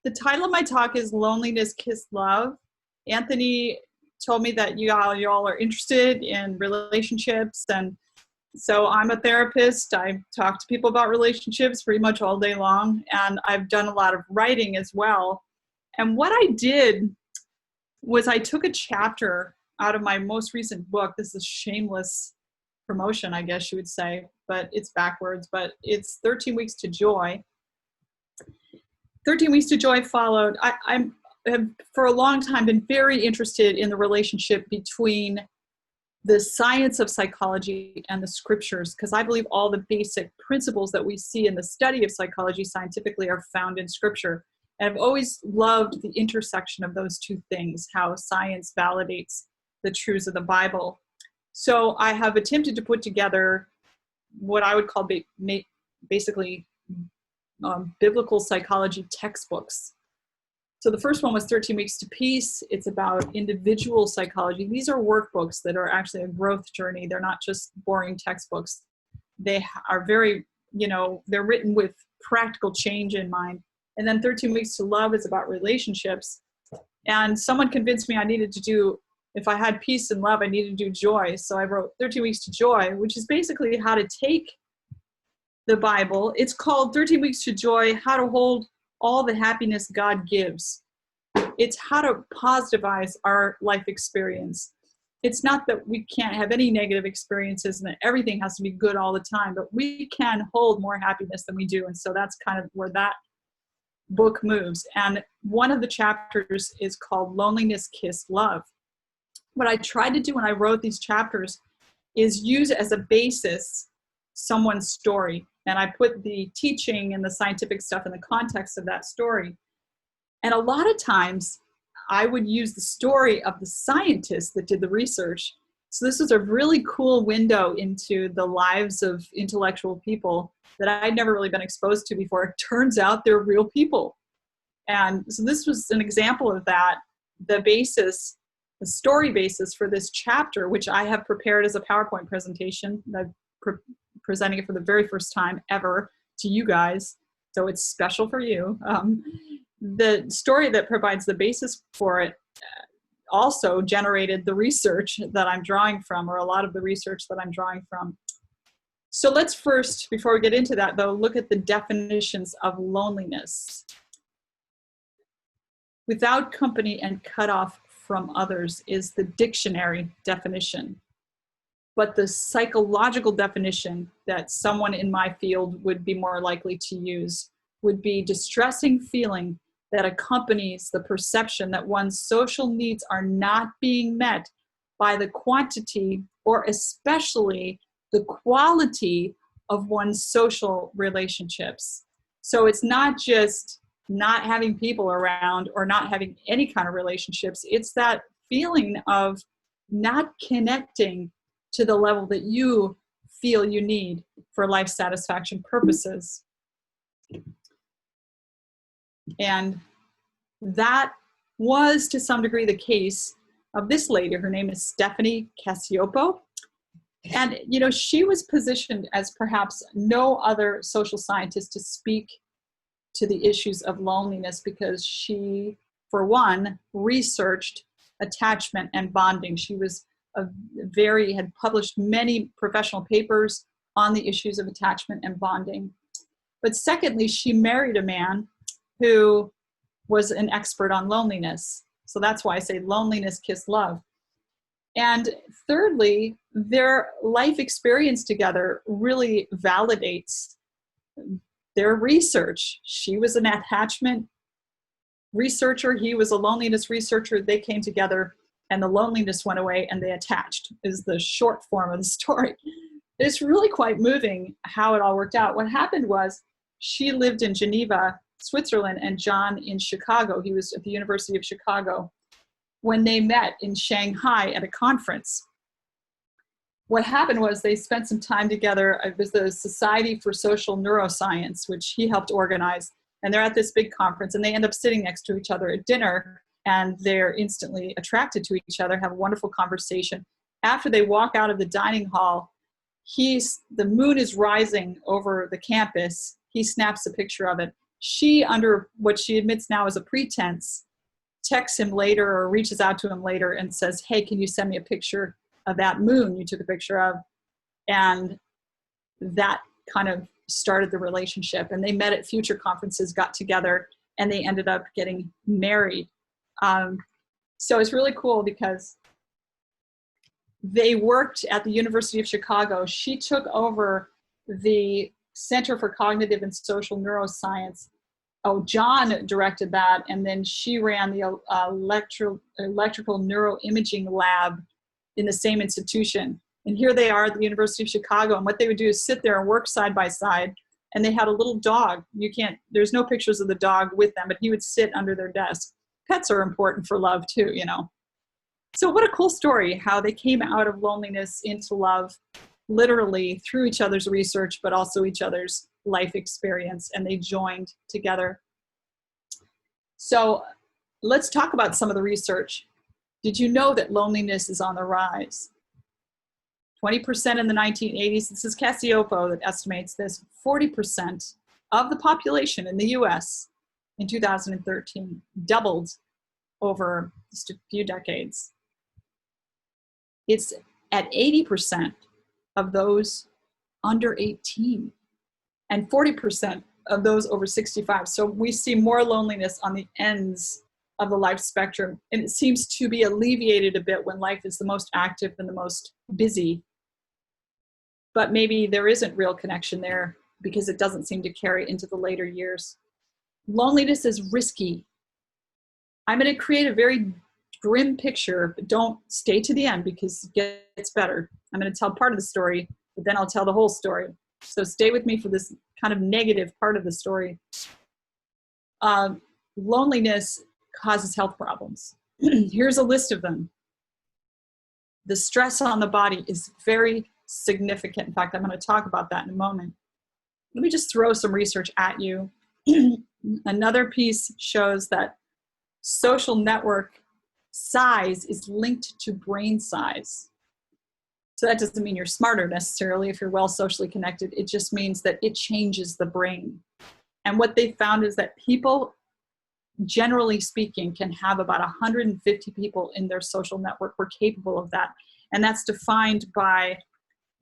The title of my talk is Loneliness Kissed Love. Anthony told me that y'all are interested in relationships, and so I'm a therapist. I talk to people about relationships pretty much all day long, and I've done a lot of writing as well. And what I did was I took a chapter out of my most recent book. This is shameless promotion, I guess you would say, but it's backwards, but it's 13 Weeks to Joy. 13 Weeks to Joy followed. I have for a long time been very interested in the relationship between the science of psychology and the scriptures, because I believe all the basic principles that we see in the study of psychology scientifically are found in scripture. And I've always loved the intersection of those two things, how science validates the truths of the Bible. So I have attempted to put together what I would call basically biblical psychology textbooks. So the first one was 13 Weeks to Peace. It's about individual psychology. These are workbooks that are actually a growth journey. They're not just boring textbooks. They are very, they're written with practical change in mind. And then 13 Weeks to Love is about relationships. And someone convinced me I needed to do, if I had peace and love, I needed to do joy. So I wrote 13 Weeks to Joy, which is basically how to take the Bible. It's called 13 Weeks to Joy, How to Hold All the Happiness God Gives. It's how to positivize our life experience. It's not that we can't have any negative experiences and that everything has to be good all the time, but we can hold more happiness than we do. And so that's kind of where that book moves. And one of the chapters is called Loneliness Kissed Love. What I tried to do when I wrote these chapters is use as a basis someone's story. And I put the teaching and the scientific stuff in the context of that story. And a lot of times I would use the story of the scientists that did the research. So this is a really cool window into the lives of intellectual people that I'd never really been exposed to before. It turns out they're real people. And so this was an example of that. The story basis for this chapter, which I have prepared as a PowerPoint presentation. I'm presenting it for the very first time ever to you guys. So it's special for you. The story that provides the basis for it also generated the research that I'm drawing from, or a lot of the research that I'm drawing from. So let's first, before we get into that though, look at the definitions of loneliness. Without company and cut off from others is the dictionary definition. But the psychological definition that someone in my field would be more likely to use would be distressing feeling that accompanies the perception that one's social needs are not being met by the quantity or especially the quality of one's social relationships. So it's not just not having people around or not having any kind of relationships. It's that feeling of not connecting to the level that you feel you need for life satisfaction purposes. And that was to some degree the case of this lady. Her name is Stephanie Cacioppo. And, she was positioned as perhaps no other social scientist to speak to the issues of loneliness because she, for one, researched attachment and bonding. She was had published many professional papers on the issues of attachment and bonding. But secondly, she married a man who was an expert on loneliness. So that's why I say loneliness kissed love. And thirdly, their life experience together really validates their research. She was an attachment researcher. He was a loneliness researcher. They came together and the loneliness went away and they attached, is the short form of the story. It's really quite moving how it all worked out. What happened was she lived in Geneva, Switzerland, and John in Chicago. He was at the University of Chicago when they met in Shanghai at a conference. What happened was they spent some time together. It was the Society for Social Neuroscience, which he helped organize. And they're at this big conference and they end up sitting next to each other at dinner and they're instantly attracted to each other, have a wonderful conversation. After they walk out of the dining hall, the moon is rising over the campus. He snaps a picture of it. she, under what she admits now as a pretense, texts him later or reaches out to him later and says, hey, can you send me a picture of that moon you took a picture of? And that kind of started the relationship. And they met at future conferences, got together, and they ended up getting married. So it's really cool because they worked at the University of Chicago. She took over the Center for Cognitive and Social Neuroscience. Oh, John directed that, and then she ran the electrical neuroimaging lab in the same institution. And here they are at the University of Chicago, and what they would do is sit there and work side by side, and they had a little dog. There's no pictures of the dog with them, but he would sit under their desk. Pets are important for love too, you know. So what a cool story, how they came out of loneliness into love, literally through each other's research, but also each other's life experience, and they joined together. So let's talk about some of the research. Did you know that loneliness is on the rise? 20% in the 1980s, this is Cassiopo that estimates this, 40% of the population in the US in 2013 doubled over just a few decades. It's at 80% of those under 18 and 40% of those over 65. So we see more loneliness on the ends of the life spectrum, and it seems to be alleviated a bit when life is the most active and the most busy. But maybe there isn't real connection there because it doesn't seem to carry into the later years. Loneliness is risky. I'm going to create a very grim picture, but don't stay to the end because it gets better. I'm going to tell part of the story, but then I'll tell the whole story. So stay with me for this kind of negative part of the story. Loneliness causes health problems. Here's a list of them. The stress on the body is very significant. In fact, I'm going to talk about that in a moment. Let me just throw some research at you. Another piece shows that social network size is linked to brain size. So that doesn't mean you're smarter necessarily if you're well socially connected. It just means that it changes the brain. And what they found is that people, generally speaking, can have about 150 people in their social network. We're capable of that. And that's defined by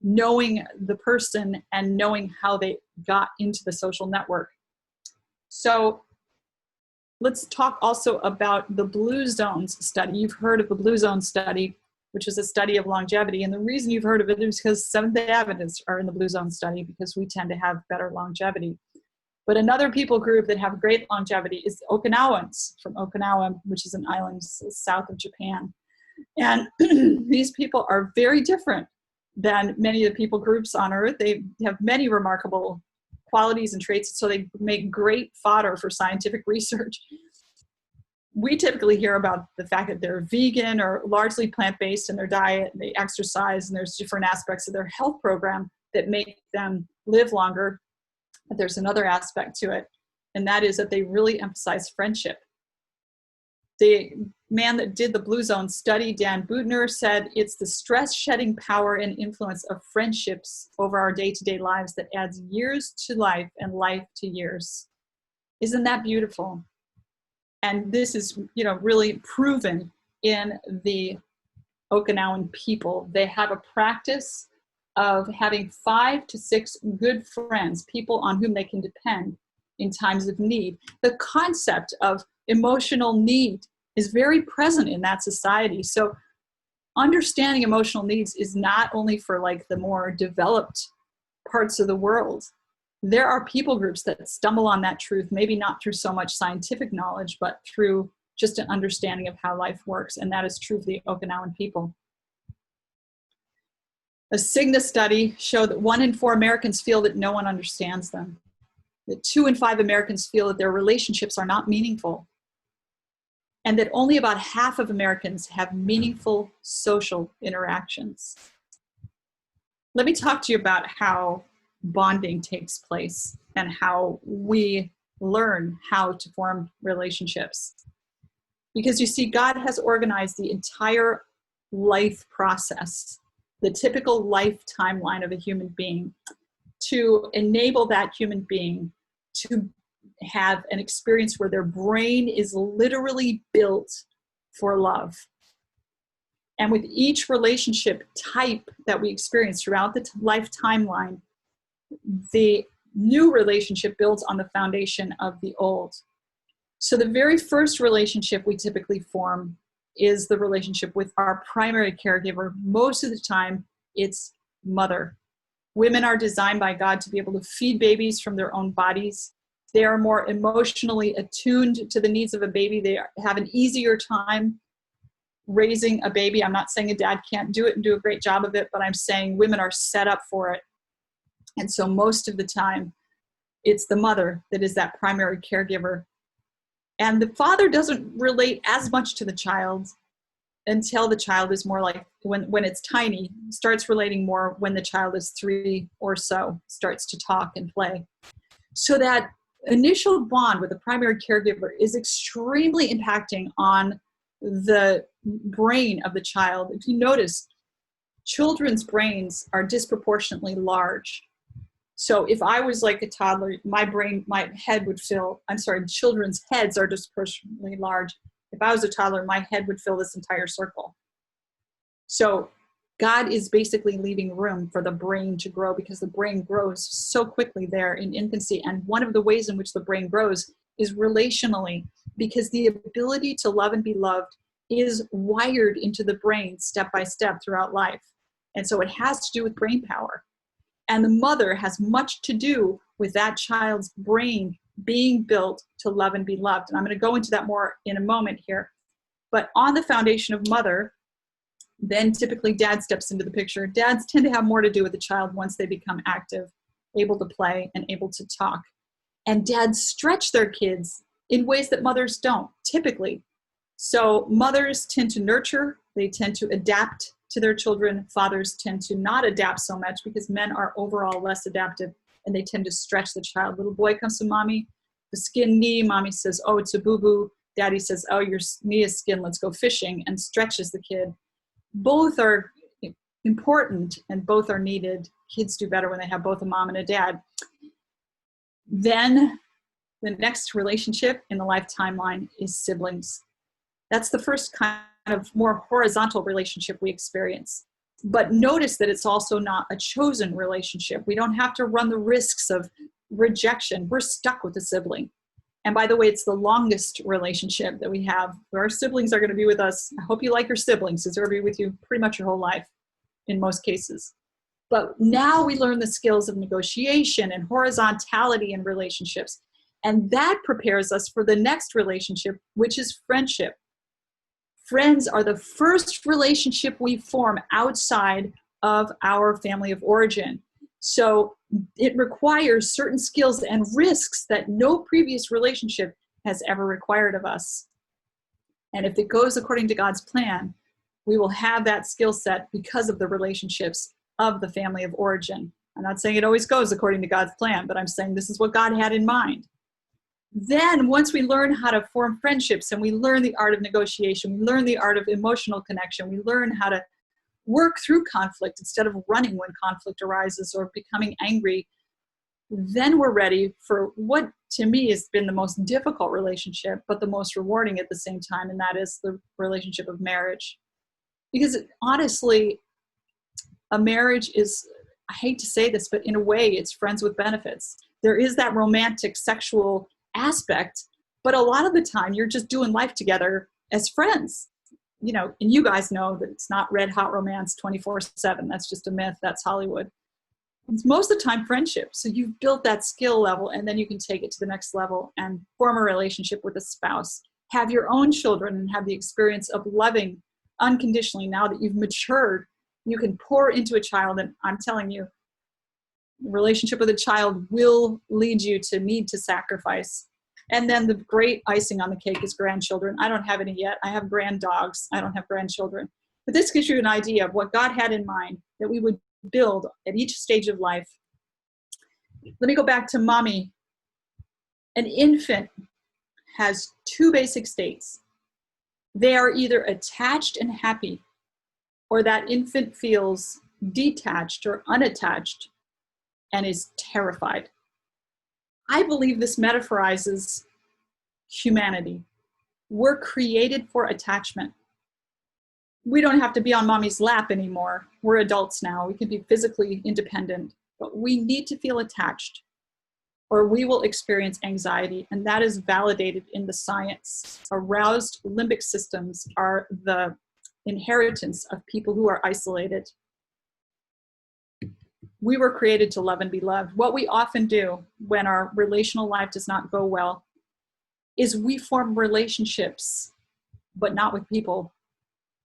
knowing the person and knowing how they got into the social network. So let's talk also about the Blue Zones study. You've heard of the Blue Zone study, which is a study of longevity. And the reason you've heard of it is because Seventh-day Adventists are in the Blue Zone study because we tend to have better longevity. But another people group that have great longevity is the Okinawans from Okinawa, which is an island south of Japan. And these people are very different than many of the people groups on Earth. They have many remarkable qualities and traits, so they make great fodder for scientific research. We typically hear about the fact that they're vegan or largely plant-based in their diet, and they exercise, and there's different aspects of their health program that make them live longer. But there's another aspect to it, and that is that they really emphasize friendship. The man that did the Blue Zone study, Dan Buettner, said it's the stress-shedding power and influence of friendships over our day-to-day lives that adds years to life and life to years. Isn't that beautiful? And this is, really proven in the Okinawan people. They have a practice of having 5 to 6 good friends, people on whom they can depend in times of need. The concept of emotional need is very present in that society. So understanding emotional needs is not only for like the more developed parts of the world. There are people groups that stumble on that truth, maybe not through so much scientific knowledge, but through just an understanding of how life works. And that is true for the Okinawan people. A Cigna study showed that 1 in 4 Americans feel that no one understands them. That 2 in 5 Americans feel that their relationships are not meaningful. And that only about half of Americans have meaningful social interactions. Let me talk to you about how bonding takes place and how we learn how to form relationships. Because you see, God has organized the entire life process, the typical life timeline of a human being, to enable that human being to have an experience where their brain is literally built for love. And with each relationship type that we experience throughout the life timeline, the new relationship builds on the foundation of the old. So the very first relationship we typically form is the relationship with our primary caregiver. Most of the time, it's mother. Women are designed by God to be able to feed babies from their own bodies. They are more emotionally attuned to the needs of a baby. They have an easier time raising a baby. I'm not saying a dad can't do it and do a great job of it, but I'm saying women are set up for it. And so most of the time, it's the mother that is that primary caregiver. And the father doesn't relate as much to the child until the child is more like, when it's tiny, starts relating more when the child is 3 or so, starts to talk and play. So that initial bond with the primary caregiver is extremely impacting on the brain of the child. If you notice, children's brains are disproportionately large. So if I was like a toddler, my head would fill, children's heads are disproportionately large. If I was a toddler, my head would fill this entire circle. So God is basically leaving room for the brain to grow, because the brain grows so quickly there in infancy. And one of the ways in which the brain grows is relationally, because the ability to love and be loved is wired into the brain step by step throughout life. And so it has to do with brain power. And the mother has much to do with that child's brain being built to love and be loved. And I'm going to go into that more in a moment here. But on the foundation of mother, then typically dad steps into the picture. Dads tend to have more to do with the child once they become active, able to play, and able to talk. And dads stretch their kids in ways that mothers don't, typically. So mothers tend to nurture, they tend to adapt to their children. Fathers tend to not adapt so much, because men are overall less adaptive, and they tend to stretch the child. Little boy comes to mommy, the skin knee, mommy says, oh, it's a boo-boo. Daddy says, oh, your knee is skin, let's go fishing, and stretches the kid. Both are important and both are needed. Kids do better when they have both a mom and a dad. Then the next relationship in the life timeline is siblings. That's the first kind of more horizontal relationship we experience. But notice that it's also not a chosen relationship. We don't have to run the risks of rejection. We're stuck with a sibling. And by the way, it's the longest relationship that we have. Our siblings are going to be with us. I hope you like your siblings, because they're going to be with you pretty much your whole life in most cases. But now we learn the skills of negotiation and horizontality in relationships. And that prepares us for the next relationship, which is friendship. Friends are the first relationship we form outside of our family of origin. So it requires certain skills and risks that no previous relationship has ever required of us. And if it goes according to God's plan, we will have that skill set because of the relationships of the family of origin. I'm not saying it always goes according to God's plan, but I'm saying this is what God had in mind. Then once we learn how to form friendships, and we learn the art of negotiation, we learn the art of emotional connection, we learn how to work through conflict instead of running when conflict arises or becoming angry, then we're ready for what to me has been the most difficult relationship, but the most rewarding at the same time, and that is the relationship of marriage. Because honestly, a marriage is, I hate to say this, but in a way, it's friends with benefits. There is that romantic sexual aspect, but a lot of the time you're just doing life together as friends. You know, and you guys know that it's not red hot romance 24/7. That's just a myth. That's Hollywood. It's most of the time friendship. So you've built that skill level, and then you can take it to the next level and form a relationship with a spouse, have your own children, and have the experience of loving unconditionally. Now that you've matured, you can pour into a child, and I'm telling you, relationship with a child will lead you to need to sacrifice. And then the great icing on the cake is grandchildren. I don't have any yet. I have grand dogs. I don't have grandchildren. But this gives you an idea of what God had in mind that we would build at each stage of life. Let me go back to mommy. An infant has two basic states. They are either attached and happy, or that infant feels detached or unattached and is terrified. I believe this metaphorizes humanity. We're created for attachment. We don't have to be on mommy's lap anymore. We're adults now. We can be physically independent, but we need to feel attached or we will experience anxiety. And that is validated in the science. Aroused limbic systems are the inheritance of people who are isolated. We were created to love and be loved. What we often do when our relational life does not go well is we form relationships, but not with people,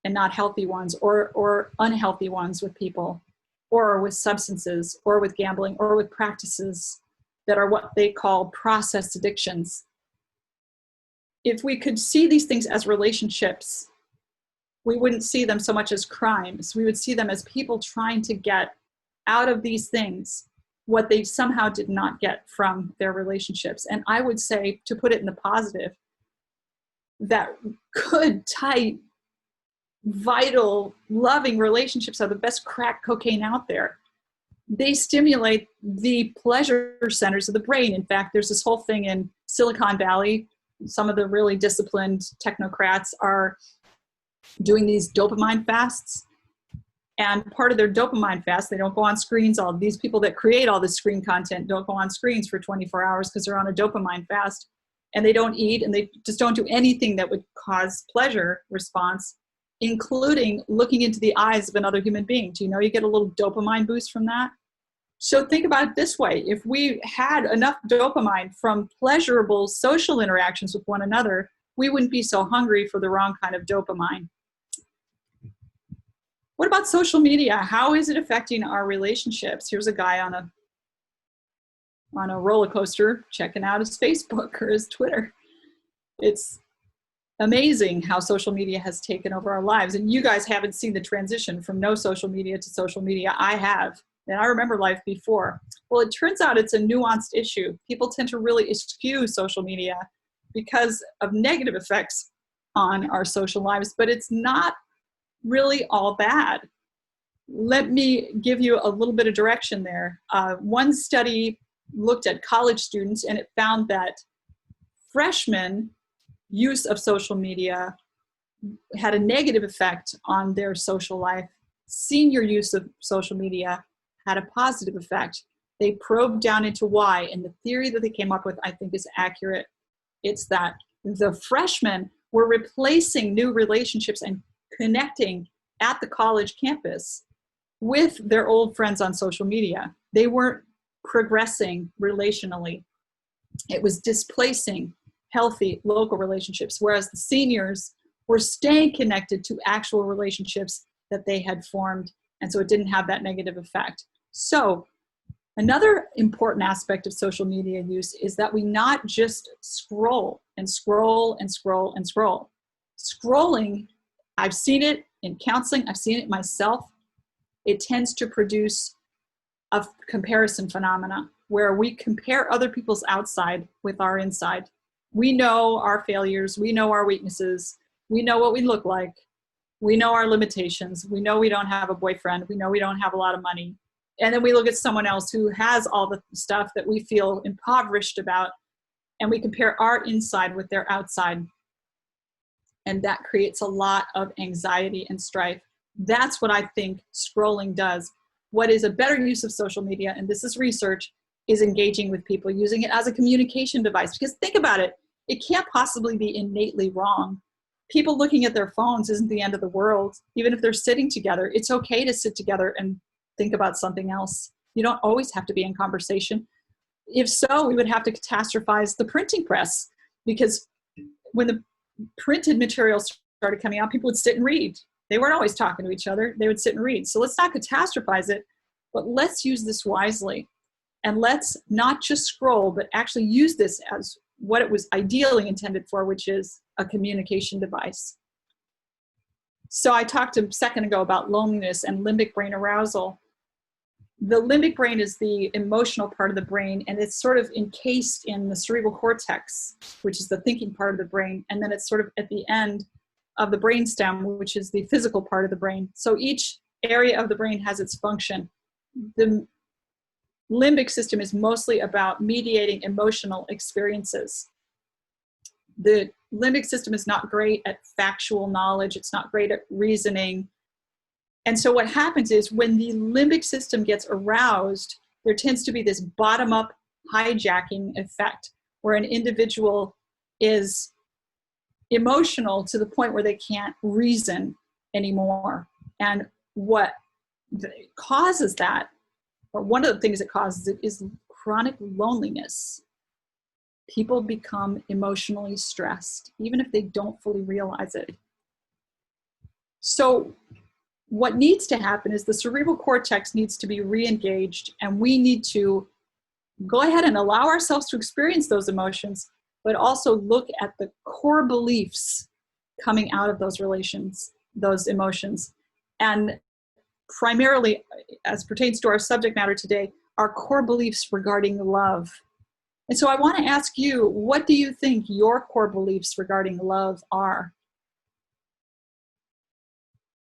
and not healthy ones, or unhealthy ones with people, or with substances, or with gambling, or with practices that are what they call process addictions. If we could see these things as relationships, we wouldn't see them so much as crimes. We would see them as people trying to get out of these things what they somehow did not get from their relationships. And I would say, to put it in the positive, that good, tight, vital, loving relationships are the best crack cocaine out there. They stimulate the pleasure centers of the brain. In fact, there's this whole thing in Silicon Valley. Some of the really disciplined technocrats are doing these dopamine fasts. And part of their dopamine fast, they don't go on screens. All these people that create all this screen content don't go on screens for 24 hours because they're on a dopamine fast. And they don't eat, and they just don't do anything that would cause pleasure response, including looking into the eyes of another human being. Do you know you get a little dopamine boost from that? So think about it this way. If we had enough dopamine from pleasurable social interactions with one another, we wouldn't be so hungry for the wrong kind of dopamine. What about social media? How is it affecting our relationships? Here's a guy on a roller coaster checking out his Facebook or his Twitter. It's amazing how social media has taken over our lives. And you guys haven't seen the transition from no social media to social media. I have. And I remember life before. Well, it turns out it's a nuanced issue. People tend to really eschew social media because of negative effects on our social lives, but it's not really all bad. Let me give you a little bit of direction there. One study looked at college students, and it found that freshmen use of social media had a negative effect on their social life. Senior use of social media had a positive effect. They probed down into why, and the theory that they came up with, I think, is accurate. It's that the freshmen were replacing new relationships and connecting at the college campus with their old friends on social media. They weren't progressing relationally. It was displacing healthy local relationships, whereas the seniors were staying connected to actual relationships that they had formed, and so it didn't have that negative effect. So another important aspect of social media use is that we not just scroll and scroll and scroll and scroll. Scrolling, I've seen it in counseling, I've seen it myself. It tends to produce a comparison phenomena where we compare other people's outside with our inside. We know our failures, we know our weaknesses, we know what we look like, we know our limitations, we know we don't have a boyfriend, we know we don't have a lot of money. And then we look at someone else who has all the stuff that we feel impoverished about, and we compare our inside with their outside. And that creates a lot of anxiety and strife. That's what I think scrolling does. What is a better use of social media, and this is research, is engaging with people, using it as a communication device. Because think about it, it can't possibly be innately wrong. People looking at their phones isn't the end of the world. Even if they're sitting together, it's okay to sit together and think about something else. You don't always have to be in conversation. If so, we would have to catastrophize the printing press, because when the printed materials started coming out, people would sit and read. They weren't always talking to each other. They would sit and read. So let's not catastrophize it, but let's use this wisely. And let's not just scroll, but actually use this as what it was ideally intended for, which is a communication device. So I talked a second ago about loneliness and limbic brain arousal. The limbic brain is the emotional part of the brain, and it's sort of encased in the cerebral cortex, which is the thinking part of the brain. And then it's sort of at the end of the brainstem, which is the physical part of the brain. So each area of the brain has its function. The limbic system is mostly about mediating emotional experiences. The limbic system is not great at factual knowledge. It's not great at reasoning. And so what happens is when the limbic system gets aroused, there tends to be this bottom-up hijacking effect where an individual is emotional to the point where they can't reason anymore. And what causes that, or one of the things that causes it, is chronic loneliness. People become emotionally stressed, even if they don't fully realize it. So what needs to happen is the cerebral cortex needs to be re-engaged, and we need to go ahead and allow ourselves to experience those emotions, but also look at the core beliefs coming out of those relations, those emotions. And primarily, as pertains to our subject matter today, our core beliefs regarding love. And so I want to ask you, what do you think your core beliefs regarding love are?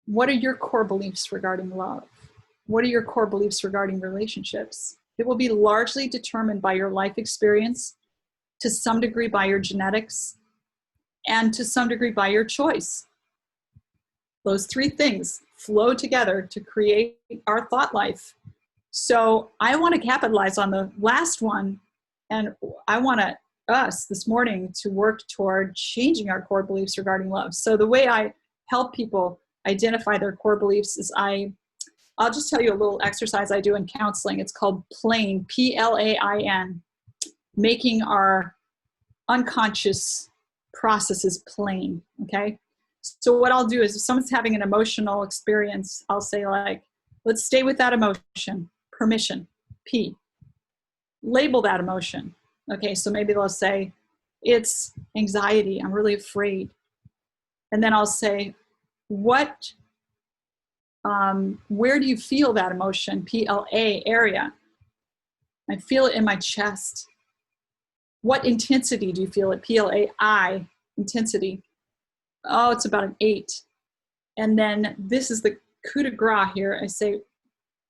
What are your core beliefs regarding love? What are your core beliefs regarding relationships? It will be largely determined by your life experience, to some degree by your genetics, and to some degree by your choice. Those three things flow together to create our thought life. So I want to capitalize on the last one, and I want us this morning to work toward changing our core beliefs regarding love. So the way I help people identify their core beliefs is I'll just tell you a little exercise I do in counseling. It's called PLAIN, P-L-A-I-N, making our unconscious processes plain, okay? So what I'll do is if someone's having an emotional experience, I'll say like, let's stay with that emotion, permission, P. Label that emotion. Okay, so maybe they'll say, it's anxiety, I'm really afraid. And then I'll say, where do you feel that emotion? P-L-A, area. I feel it in my chest. What intensity do you feel it? P-L-A-I, intensity. Oh, it's about an 8. And then this is the coup de grace here. I say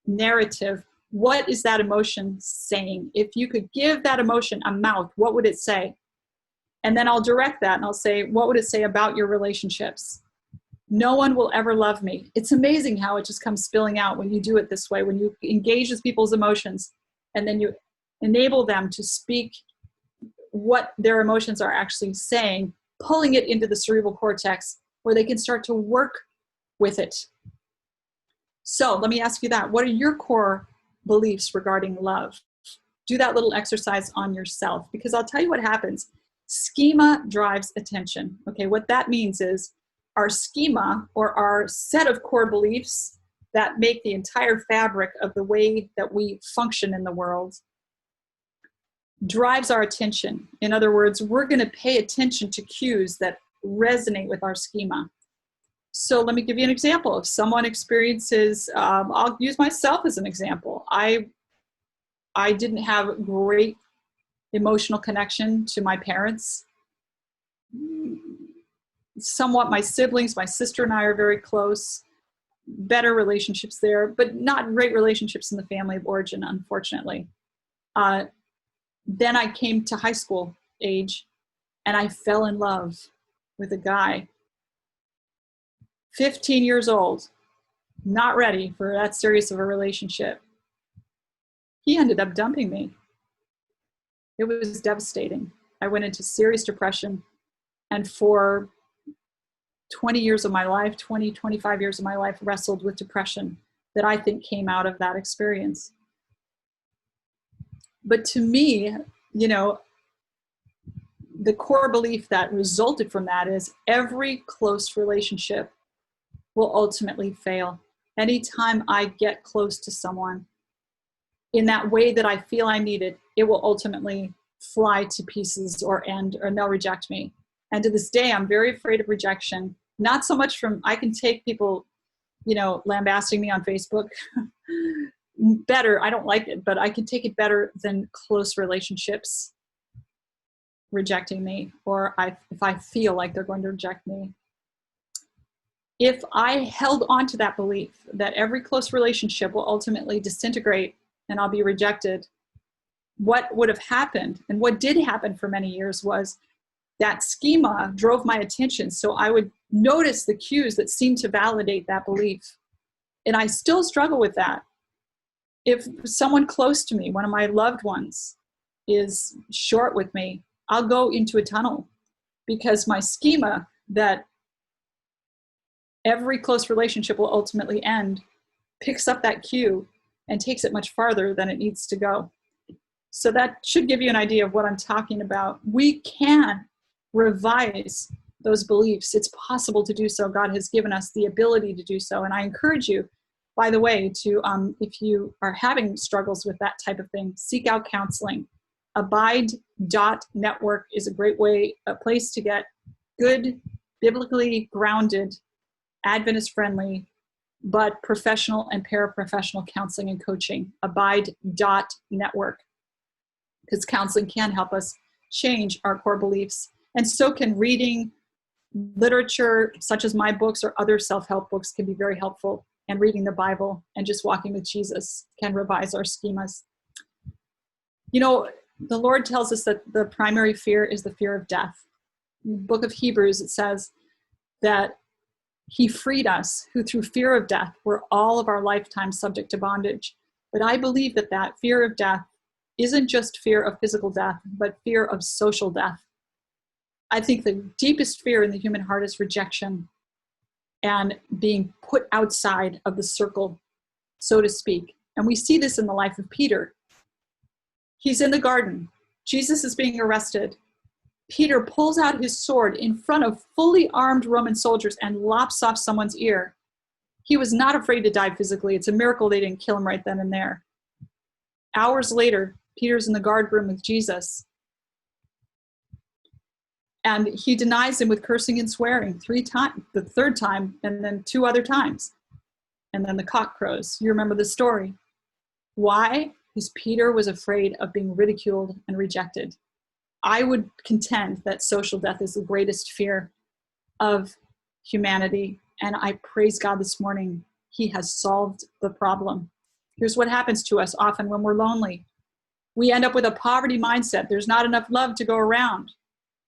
narrative. What is that emotion saying? If you could give that emotion a mouth, what would it say? And then I'll direct that and I'll say, what would it say about your relationships? No one will ever love me. It's amazing how it just comes spilling out when you do it this way, when you engage with people's emotions and then you enable them to speak what their emotions are actually saying, pulling it into the cerebral cortex where they can start to work with it. So let me ask you that. What are your core beliefs regarding love? Do that little exercise on yourself, because I'll tell you what happens. Schema drives attention. Okay, what that means is our schema, or our set of core beliefs that make the entire fabric of the way that we function in the world, drives our attention. In other words, we're going to pay attention to cues that resonate with our schema. So let me give you an example. If someone experiences, I'll use myself as an example. I didn't have great emotional connection to my parents. Somewhat my siblings, my sister and I are very close, better relationships there, but not great relationships in the family of origin, unfortunately. Then I came to high school age and I fell in love with a guy, 15 years old, not ready for that serious of a relationship. He ended up dumping me. It was devastating. I went into serious depression, and for 20 years of my life, 25 years of my life, wrestled with depression that I think came out of that experience. But to me, you know, the core belief that resulted from that is every close relationship will ultimately fail. Anytime I get close to someone in that way that I feel I need it, it will ultimately fly to pieces or end, or they'll reject me. And to this day, I'm very afraid of rejection. Not so much from, I can take people, you know, lambasting me on Facebook better. I don't like it, but I can take it better than close relationships rejecting me, or if I feel like they're going to reject me. If I held on to that belief that every close relationship will ultimately disintegrate and I'll be rejected. What would have happened, and what did happen for many years, was that schema drove my attention. So I would notice the cues that seemed to validate that belief. And I still struggle with that. If someone close to me, one of my loved ones, is short with me, I'll go into a tunnel because my schema that every close relationship will ultimately end picks up that cue and takes it much farther than it needs to go. So that should give you an idea of what I'm talking about. We can revise those beliefs. It's possible to do so. God has given us the ability to do so. And I encourage you, by the way, to, if you are having struggles with that type of thing, seek out counseling. Abide.network is a great way, a place to get good, biblically grounded, Adventist-friendly, but professional and paraprofessional counseling and coaching. Abide.network. Because counseling can help us change our core beliefs. And so can reading literature, such as my books or other self-help books, can be very helpful. And reading the Bible and just walking with Jesus can revise our schemas. You know, the Lord tells us that the primary fear is the fear of death. In the book of Hebrews, it says that he freed us who through fear of death were all of our lifetime subject to bondage. But I believe that that fear of death isn't just fear of physical death, but fear of social death. I think the deepest fear in the human heart is rejection and being put outside of the circle, so to speak. And we see this in the life of Peter. He's in the garden. Jesus is being arrested. Peter pulls out his sword in front of fully armed Roman soldiers and lops off someone's ear. He was not afraid to die physically. It's a miracle they didn't kill him right then and there. Hours later, Peter's in the guard room with Jesus. And he denies him with cursing and swearing 3 times, the third time, and then 2 other times. And then the cock crows. You remember the story. Why? Because Peter was afraid of being ridiculed and rejected. I would contend that social death is the greatest fear of humanity. And I praise God this morning. He has solved the problem. Here's what happens to us often when we're lonely. We end up with a poverty mindset. There's not enough love to go around.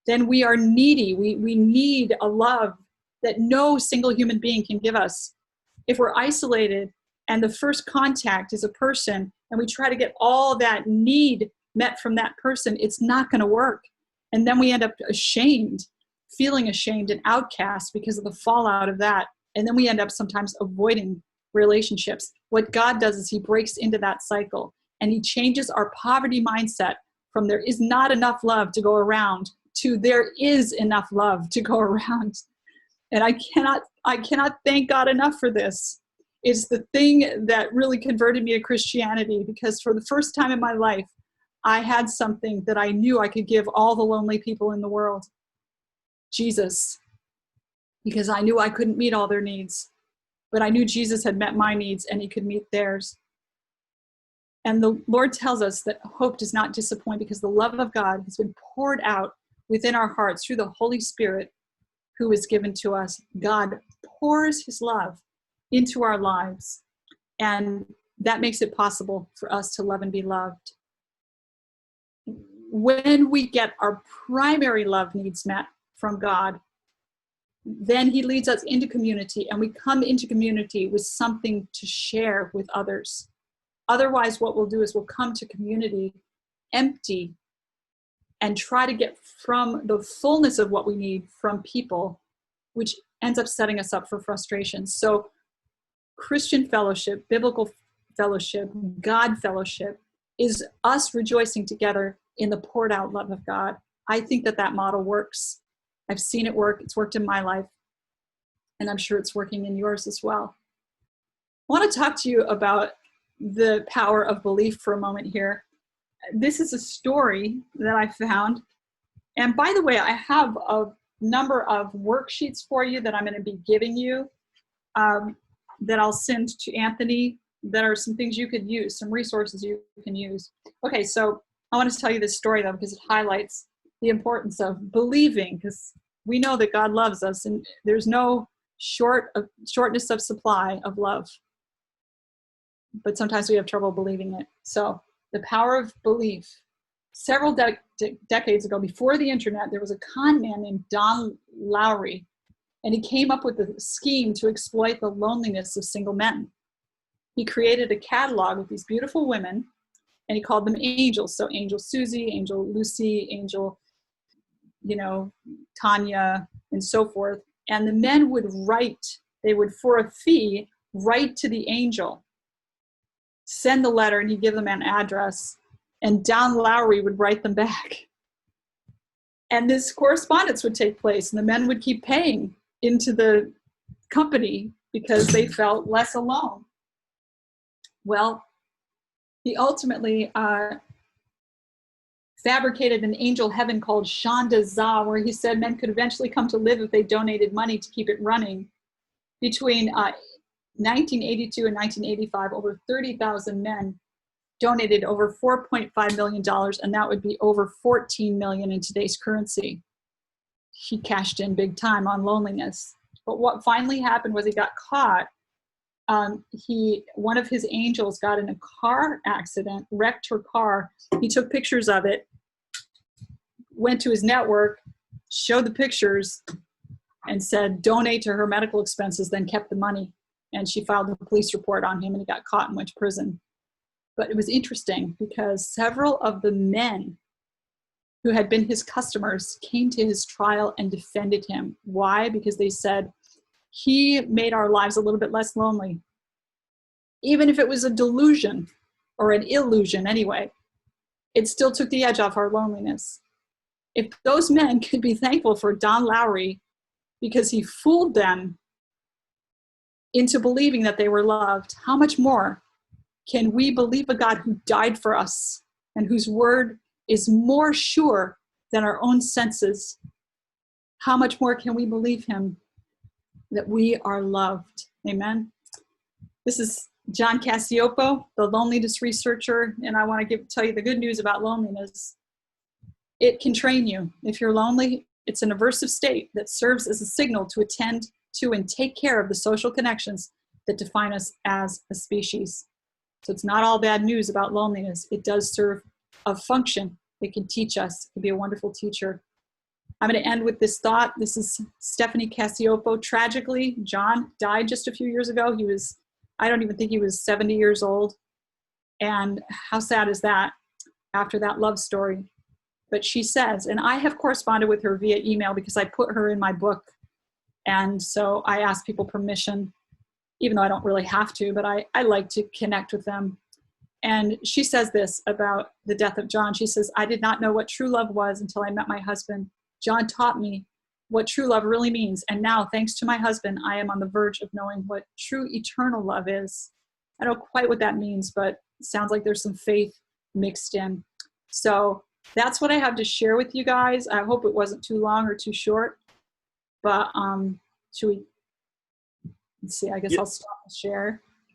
Then we are needy. We need a love that no single human being can give us. If we're isolated and the first contact is a person and we try to get all that need met from that person, it's not going to work. And then we end up ashamed, feeling ashamed and outcast because of the fallout of that. And then we end up sometimes avoiding relationships. What God does is he breaks into that cycle and he changes our poverty mindset from there is not enough love to go around to there is enough love to go around. And I cannot thank God enough for this. It's the thing that really converted me to Christianity, because for the first time in my life, I had something that I knew I could give all the lonely people in the world. Jesus. Because I knew I couldn't meet all their needs. But I knew Jesus had met my needs and he could meet theirs. And the Lord tells us that hope does not disappoint because the love of God has been poured out within our hearts through the Holy Spirit who is given to us. God pours his love into our lives, and that makes it possible for us to love and be loved. When we get our primary love needs met from God, then he leads us into community, and we come into community with something to share with others. Otherwise, what we'll do is we'll come to community empty and try to get from the fullness of what we need from people, which ends up setting us up for frustration. So Christian fellowship, biblical fellowship, God fellowship is us rejoicing together in the poured out love of God. I think that that model works. I've seen it work. It's worked in my life. And I'm sure it's working in yours as well. I want to talk to you about the power of belief for a moment here. This is a story that I found. And by the way, I have a number of worksheets for you that I'm going to be giving you that I'll send to Anthony that are some things you could use, some resources you can use. Okay, so I want to tell you this story though, because it highlights the importance of believing, because we know that God loves us and there's no shortness of supply of love. but sometimes we have trouble believing it. So the power of belief. Several decades ago, before the internet, there was a con man named Don Lowry, and he came up with a scheme to exploit the loneliness of single men. He created a catalog with these beautiful women, and he called them angels. So Angel Susie, Angel Lucy, Angel, Tanya, and so forth. And the men would write, they would, for a fee, write to the angel, send the letter, and he'd give them an address, and Don Lowry would write them back. And this correspondence would take place, and the men would keep paying into the company because they felt less alone. Well, he ultimately fabricated an angel heaven called Shanda Za, where he said men could eventually come to live if they donated money to keep it running. Between 1982 and 1985, over 30,000 men donated over $4.5 million, and that would be over 14 million in today's currency. He cashed in big time on loneliness. But what finally happened was he got caught. One of his angels got in a car accident, wrecked her car. He took pictures of it, went to his network, showed the pictures, and said donate to her medical expenses, then kept the money. And she filed a police report on him, and he got caught and went to prison. But it was interesting because several of the men who had been his customers came to his trial and defended him. Why? Because they said, he made our lives a little bit less lonely. Even if it was a delusion or an illusion anyway, it still took the edge off our loneliness. If those men could be thankful for Don Lowry because he fooled them into believing that they were loved, how much more can we believe a God who died for us and whose word is more sure than our own senses? How much more can we believe him that we are loved? Amen. This is John Cacioppo, the loneliness researcher, and I want to tell you the good news about loneliness. It can train you. If you're lonely, it's an aversive state that serves as a signal to attend to and take care of the social connections that define us as a species. So it's not all bad news about loneliness. It does serve a function. It can teach us. It can be a wonderful teacher. I'm going to end with this thought. This is Stephanie Cacioppo. Tragically, John died just a few years ago. I don't even think he was 70 years old. And how sad is that after that love story? But she says, and I have corresponded with her via email because I put her in my book. And so I ask people permission, even though I don't really have to, but I like to connect with them. And she says this about the death of John. She says, I did not know what true love was until I met my husband. John taught me what true love really means. And now, thanks to my husband, I am on the verge of knowing what true eternal love is. I don't know quite what that means, but it sounds like there's some faith mixed in. So that's what I have to share with you guys. I hope it wasn't too long or too short. But should we, let's see, I guess I'll stop and share.